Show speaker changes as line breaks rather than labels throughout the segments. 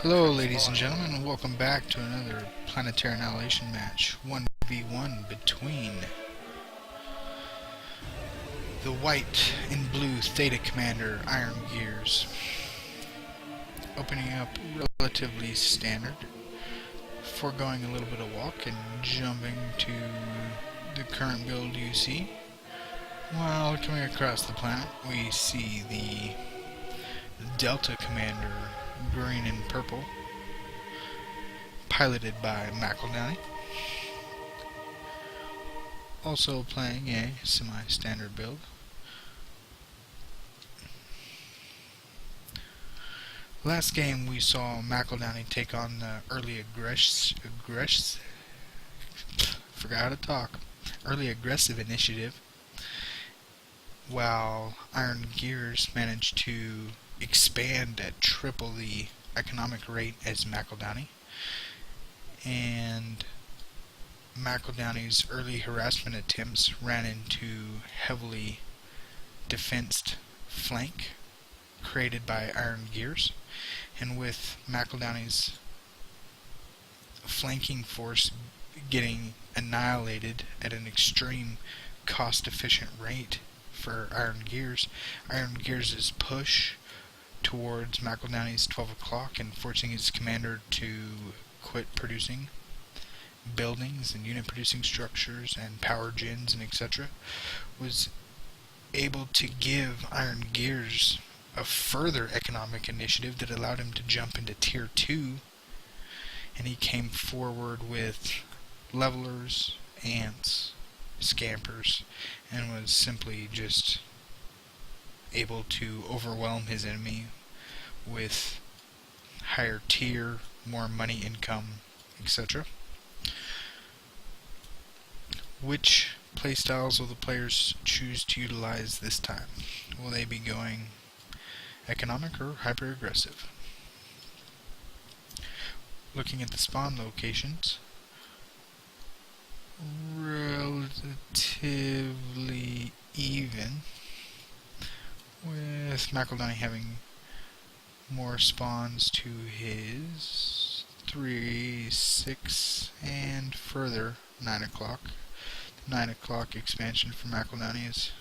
Hello ladies and gentlemen, and welcome back to another planetary annihilation match, 1v1 between the white and blue Theta Commander Iron Gears. Opening up relatively standard, foregoing a little bit of walk and jumping to the current build you see. While coming across the planet, we see the Delta Commander, green and purple, piloted by McEldowney. Also playing a semi-standard build. Last game we saw McEldowney take on the early aggressive initiative, while Iron Gears managed to expand at triple the economic rate as McEldowney, and McEldowney's early harassment attempts ran into heavily defensed flank created by Iron Gears, and with McEldowney's flanking force getting annihilated at an extreme cost-efficient rate for Iron Gears' push towards McEldowney's 12 o'clock and forcing his commander to quit producing buildings and unit producing structures and power gens and etc. was able to give Iron Gears a further economic initiative that allowed him to jump into tier 2, and he came forward with levelers, ants, scampers, and was simply just able to overwhelm his enemy with higher tier, more money income, etc. Which playstyles will the players choose to utilize this time? Will they be going economic or hyper aggressive? Looking at the spawn locations, relatively even, with McEldowney having more spawns to his 3, 6, and further 9 o'clock. The 9 o'clock expansion for McEldowney is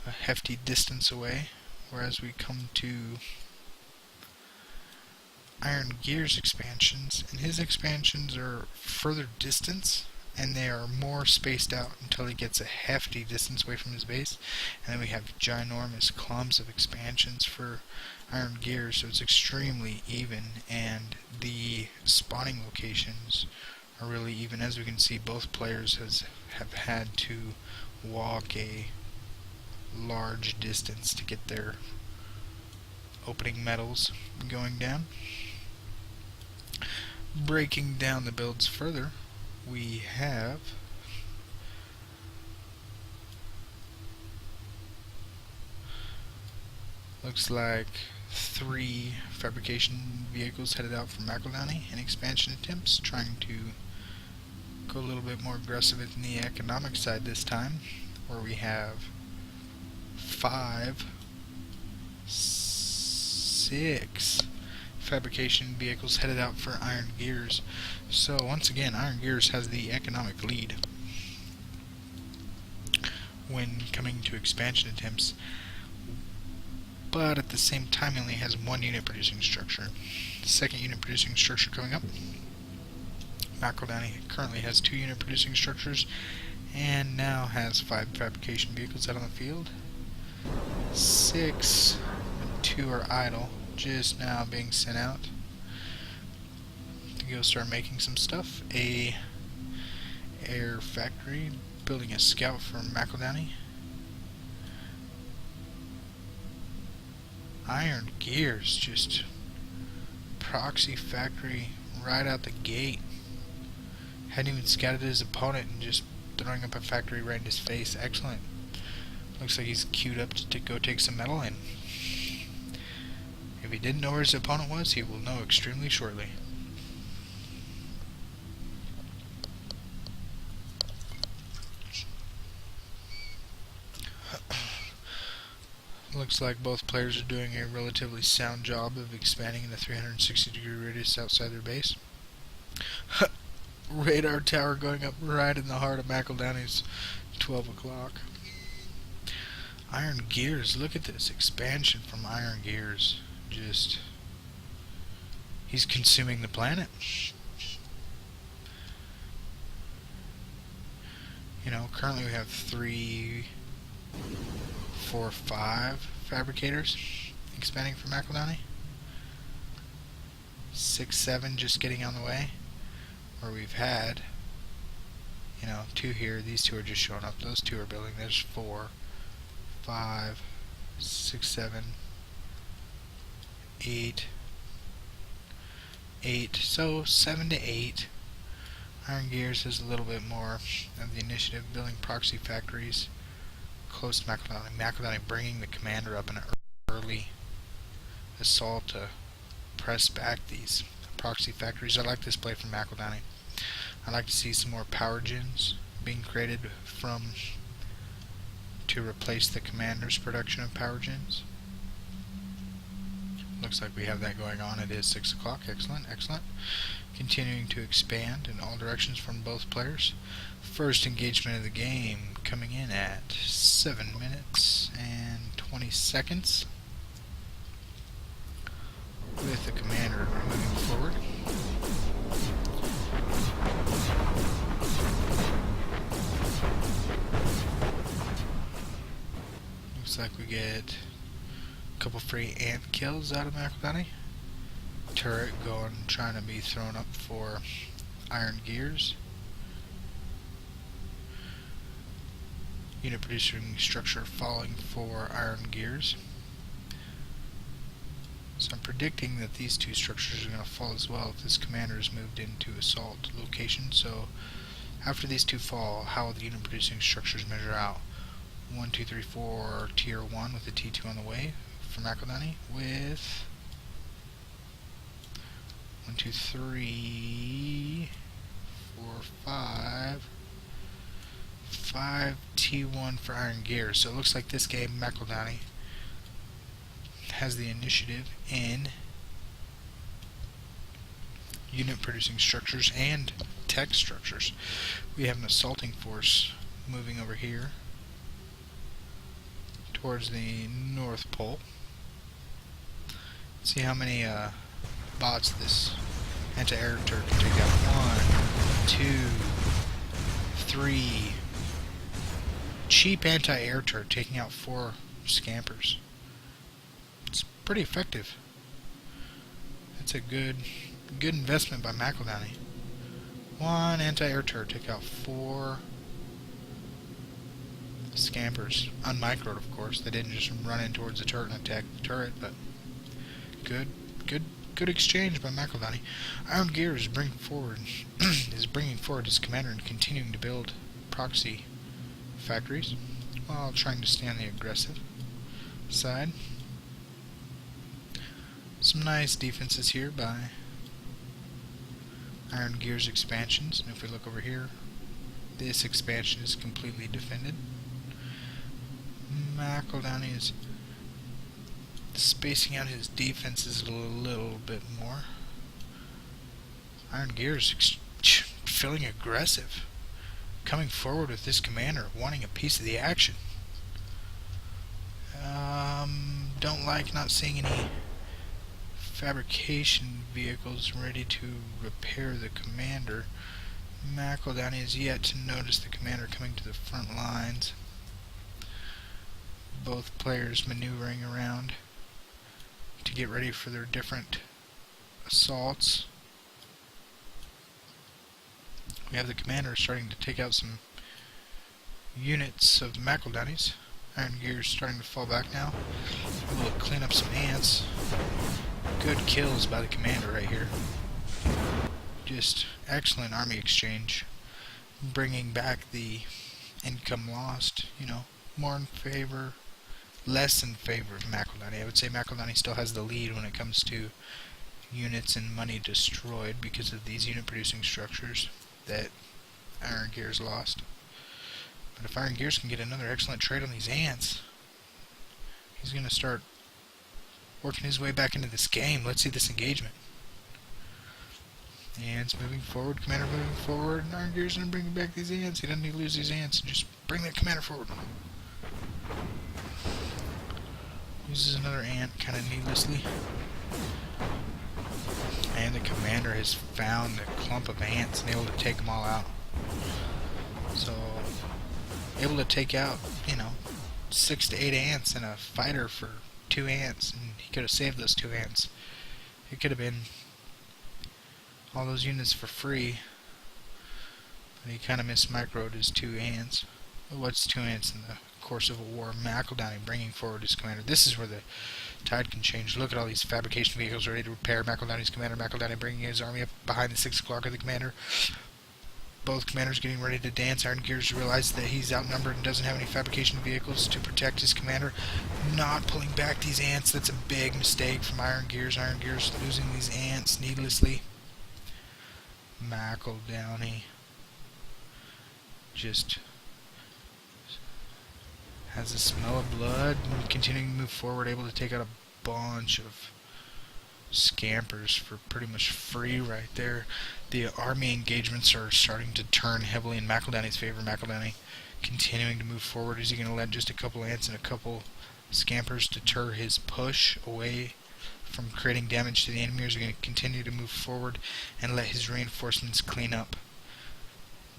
a hefty distance away, whereas we come to Iron Gears expansions, and his expansions are further distance, and they are more spaced out until he gets a hefty distance away from his base. And then we have ginormous clumps of expansions for Iron Gears, so it's extremely even, and the spawning locations are really even. As we can see, both players have had to walk a large distance to get their opening metals going down. Breaking down the builds further, we have looks like 3 fabrication vehicles headed out from McEldowney in expansion attempts, trying to go a little bit more aggressive in the economic side this time, where we have 5, 6 fabrication vehicles headed out for Iron Gears. So once again, Iron Gears has the economic lead when coming to expansion attempts, but at the same time he only has 1 unit producing structure. The second unit producing structure coming up. McEldowney currently has 2 unit producing structures and now has 5 fabrication vehicles out on the field. 6 and 2 are idle, just now being sent out to go start making some stuff. A air factory building a scout for McEldowney. Iron Gears just proxy factory right out the gate. Hadn't even scouted his opponent and just throwing up a factory right in his face. Excellent. Looks like he's queued up to go take some metal, and if he didn't know where his opponent was, he will know extremely shortly. Looks like both players are doing a relatively sound job of expanding in a 360-degree radius outside their base. Radar tower going up right in the heart of McEldowney's 12 o'clock. Iron Gears, look at this expansion from Iron Gears. Just, he's consuming the planet. You know, currently we have 3, 4, 5 fabricators expanding from McEldowney. 6, 7 just getting on the way. Where we've had, you know, 2 here. These 2 are just showing up. Those 2 are building. There's 4, 5, 6, 7, 8. So 7 to 8. Iron Gears has a little bit more of the initiative, building proxy factories close to McEldowney. McEldowney bringing the commander up in an early assault to press back these proxy factories. I like this play from McEldowney. I like to see some more power gens being created to replace the commander's production of power gens. Looks like we have that going on. It is 6 o'clock. Excellent, excellent. Continuing to expand in all directions from both players. First engagement of the game coming in at 7 minutes and 20 seconds. With the commander moving forward. Looks like we get a couple free ant kills out of McEldowney. Turret going, trying to be thrown up for Iron Gears. Unit producing structure falling for Iron Gears. So I'm predicting that these 2 structures are going to fall as well if this commander is moved into assault location. So after these 2 fall, how will the unit producing structures measure out? 1, 2, 3, 4 tier 1 with a T2 on the way for McEldowney with 1, 2, 3, 4, 5 T1 for Iron Gears. So it looks like this game McEldowney has the initiative in unit producing structures and tech structures. We have an assaulting force moving over here towards the North Pole. See how many bots this anti-air turret can take out. 1, 2, 3. Cheap anti-air turret taking out 4 scampers. It's pretty effective. That's a good investment by McEldowney. 1 anti-air turret take out 4 scampers. Unmicroed, of course. They didn't just run in towards the turret and attack the turret, but good exchange by McEldowney. Iron Gears is bringing forward his commander and continuing to build proxy factories while trying to stay on the aggressive side. Some nice defenses here by Iron Gears expansions, and if we look over here, this expansion is completely defended. McEldowney is spacing out his defenses a little bit more. Iron Gears feeling aggressive, coming forward with this commander, wanting a piece of the action. Don't like not seeing any fabrication vehicles ready to repair the commander. McEldowney has yet to notice the commander coming to the front lines. Both players maneuvering around to get ready for their different assaults. We have the commander starting to take out some units of McEldowney's. Iron Gears starting to fall back now. Able to clean up some ants. Good kills by the commander right here. Just excellent army exchange. Bringing back the income lost, you know, more in favor, less in favor of McEldowney. I would say McEldowney still has the lead when it comes to units and money destroyed because of these unit producing structures that Iron Gears lost. But if Iron Gears can get another excellent trade on these ants, He's going to start working his way back into this game. Let's see this engagement. Ants moving forward, commander moving forward. Iron Gear's going to bring back these ants. He doesn't need to lose these ants. Just bring that commander forward. Uses another ant kind of needlessly. And the commander has found a clump of ants and able to take them all out. So, able to take out, 6 to 8 ants and a fighter for 2 ants. And he could have saved those 2 ants. It could have been all those units for free. But he kind of mismicroed his 2 ants. What's 2 ants in the course of a war? McEldowney bringing forward his commander. This is where the tide can change. Look at all these fabrication vehicles ready to repair McEldowney's commander. McEldowney bringing his army up behind the 6 o'clock of the commander. Both commanders getting ready to dance. Iron Gears realizes that he's outnumbered and doesn't have any fabrication vehicles to protect his commander. Not pulling back these ants. That's a big mistake from Iron Gears. Iron Gears losing these ants needlessly. McEldowney just has a smell of blood and continuing to move forward, able to take out a bunch of scampers for pretty much free right there. The army engagements are starting to turn heavily in McEldowney's favor. McEldowney continuing to move forward. Is he going to let just a couple ants and a couple scampers deter his push away from creating damage to the enemy, or is he going to continue to move forward and let his reinforcements clean up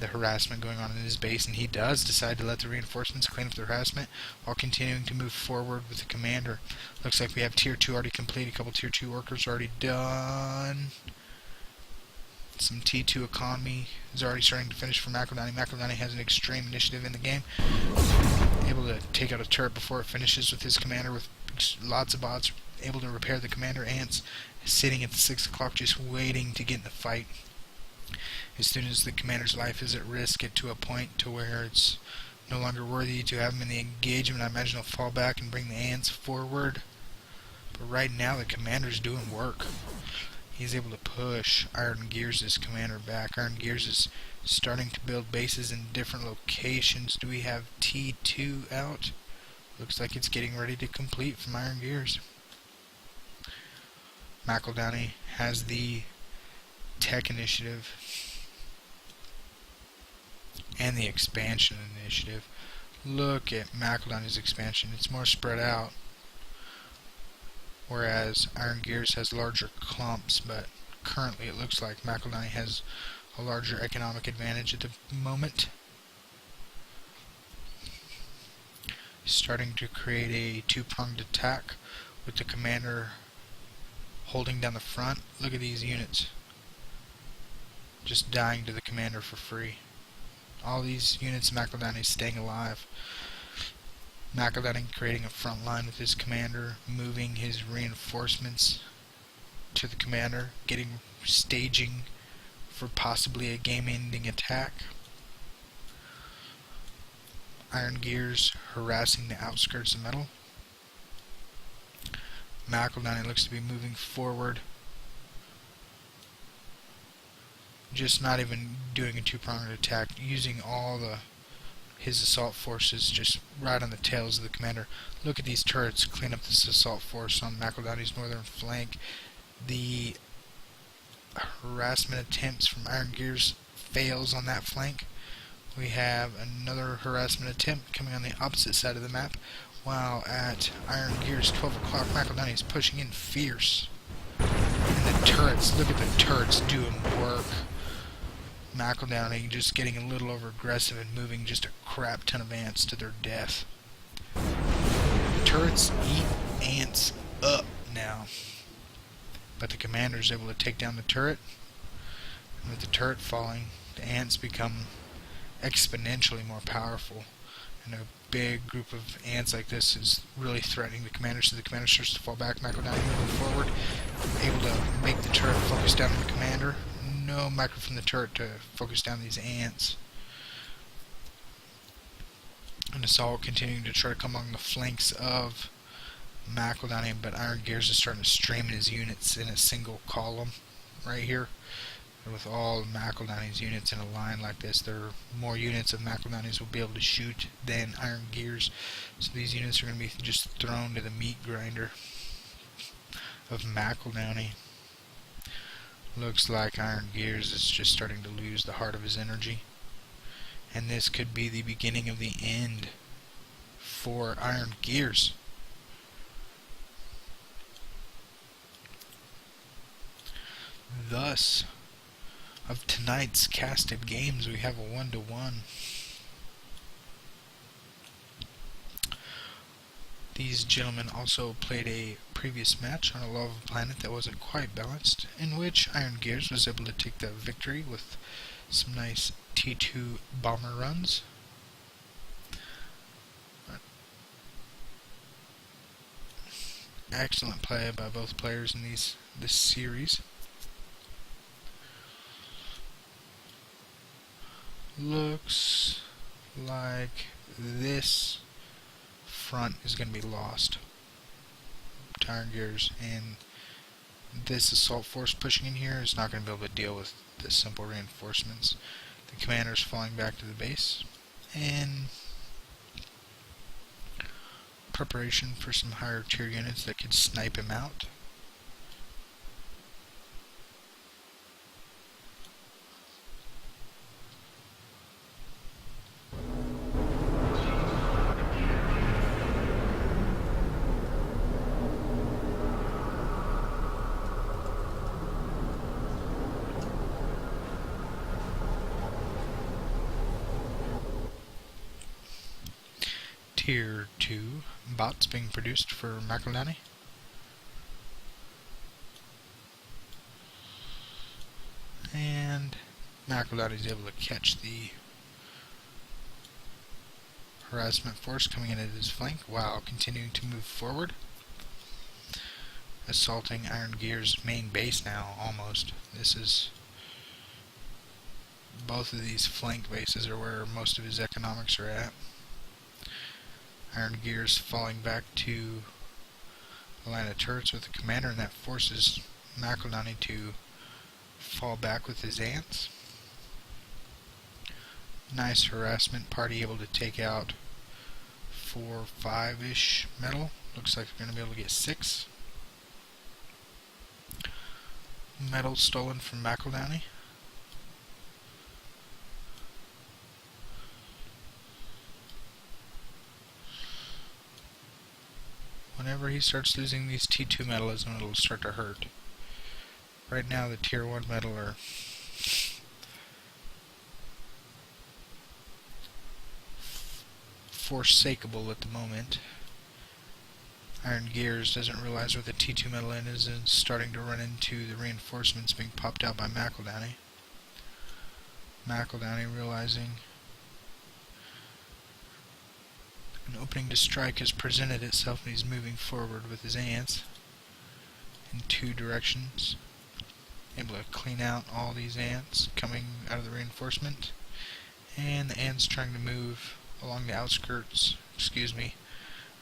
the harassment going on in his base? And he does decide to let the reinforcements clean up the harassment while continuing to move forward with the commander. Looks like we have tier 2 already complete, a couple tier 2 workers already done. Some T2 economy is already starting to finish for McEldowney. McEldowney has an extreme initiative in the game, able to take out a turret before it finishes with his commander with lots of bots, able to repair the commander. Ants sitting at the 6 o'clock just waiting to get in the fight. As soon as the commander's life is at risk, get to a point to where it's no longer worthy to have him in the engagement, I imagine he'll fall back and bring the ants forward. But right now the commander's doing work. He's able to push Iron Gears' commander back. Iron Gears is starting to build bases in different locations. Do we have T2 out? Looks like it's getting ready to complete from Iron Gears. McEldowney has the tech initiative and the expansion initiative. Look at McEldowney's expansion. It's more spread out, whereas Iron Gears has larger clumps, but currently it looks like McEldowney has a larger economic advantage at the moment. Starting to create a 2-pronged attack with the commander holding down the front. Look at these units just dying to the commander for free. All these units, McEldowney staying alive. McEldowney creating a front line with his commander, moving his reinforcements to the commander, getting staging for possibly a game-ending attack. Iron Gears harassing the outskirts of metal. McEldowney looks to be moving forward, just not even doing a 2-pronged attack, using all his assault forces just right on the tails of the commander. Look at these turrets clean up this assault force on McEldowney's northern flank. The harassment attempts from Iron Gears fails on that flank. We have another harassment attempt coming on the opposite side of the map, while at Iron Gears 12 o'clock McEldowney is pushing in fierce. And the turrets, look at the turrets doing work. McEldowney just getting a little over aggressive and moving just a crap ton of ants to their death. The turrets eat ants up now. But the commander is able to take down the turret. And with the turret falling, the ants become exponentially more powerful. And a big group of ants like this is really threatening the commander, so the commander starts to fall back. McEldowney moving forward, able to make the turret focus down on the commander. No micro from the turret to focus down these ants. An assault continuing to try to come along the flanks of McEldowney, but Iron Gears is starting to stream his units in a single column right here. And with all McEldowney's units in a line like this, there are more units of McEldowney's will be able to shoot than Iron Gears. So these units are going to be just thrown to the meat grinder of McEldowney. Looks like Iron Gears is just starting to lose the heart of his energy. And this could be the beginning of the end for Iron Gears. Thus, of tonight's casted games, we have a 1-1. These gentlemen also played a previous match on a lava planet that wasn't quite balanced, in which Iron Gears was able to take the victory with some nice T2 bomber runs. Excellent play by both players in this series. Looks like this front is going to be lost to Iron Gears, and this assault force pushing in here is not going to be able to deal with the simple reinforcements. The commander's falling back to the base, and preparation for some higher tier units that could snipe him out. Tier 2 bots being produced for McEldowney. And McEldowney is able to catch the harassment force coming in at his flank while continuing to move forward, assaulting Iron Gears' main base now, almost. This is... both of these flank bases are where most of his economics are at. Iron Gears falling back to a line of turrets with the commander, and that forces McEldowney to fall back with his ants. Nice harassment party, able to take out 4 or 5-ish metal. Looks like they're going to be able to get 6. Metal stolen from McEldowney. Whenever he starts losing these T2 metal is when it'll start to hurt. Right now the tier 1 metal are forsakable at the moment. Iron Gears doesn't realize where the T2 metal is and is starting to run into the reinforcements being popped out by McEldowney. McEldowney realizing an opening to strike has presented itself, and he's moving forward with his ants in 2 directions. Able to clean out all these ants coming out of the reinforcement, and the ants trying to move along the outskirts.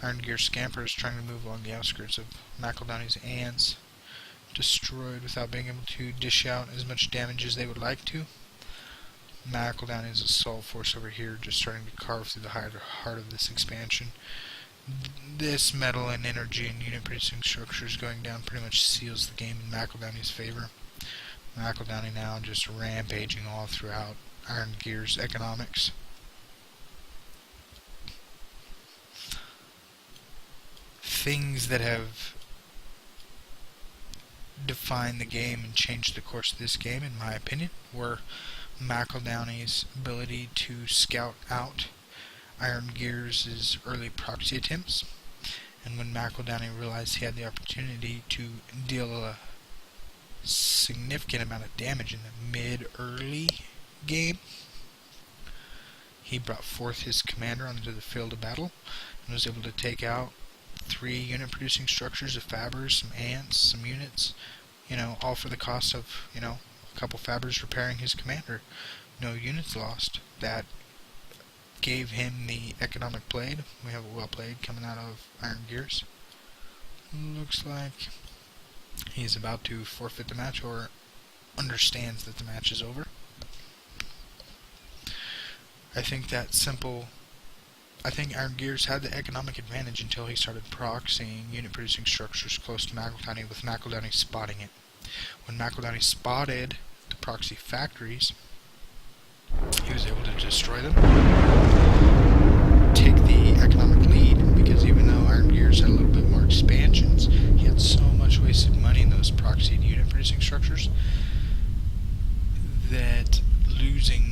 Iron Gear Scamper is trying to move along the outskirts of McEldowney's ants, destroyed without being able to dish out as much damage as they would like to. McEldowney's assault force over here just starting to carve through the heart of this expansion. This metal and energy and unit producing structures going down pretty much seals the game in McEldowney's favor. McEldowney now just rampaging all throughout Iron Gear's economics. Things that have defined the game and changed the course of this game, in my opinion, were McEldowney's ability to scout out Iron Gears' early proxy attempts, and when McEldowney realized he had the opportunity to deal a significant amount of damage in the mid-early game, he brought forth his commander onto the field of battle and was able to take out 3 unit-producing structures of fabbers, some ants, some units, all for the cost of, a couple fabbers repairing his commander. No units lost. That gave him the economic blade. We have a well played coming out of Iron Gears. Looks like he's about to forfeit the match, or understands that the match is over. I think Iron Gears had the economic advantage until he started proxying unit-producing structures close to McEldowney, with McEldowney spotting it. When McEldowney spotted the proxy factories, he was able to destroy them, take the economic lead, because even though Iron Gears had a little bit more expansions, he had so much wasted money in those proxied unit-producing structures that losing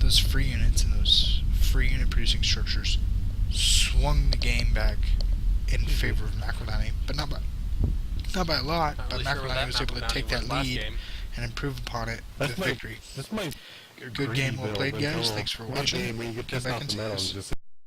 those free units and those free unit-producing structures swung the game back in favor of McEldowney, but not by a lot. But McEldowney was able to take that lead and improve upon it with victory. Good game, well played, guys. Thanks for watching. Come back and see us.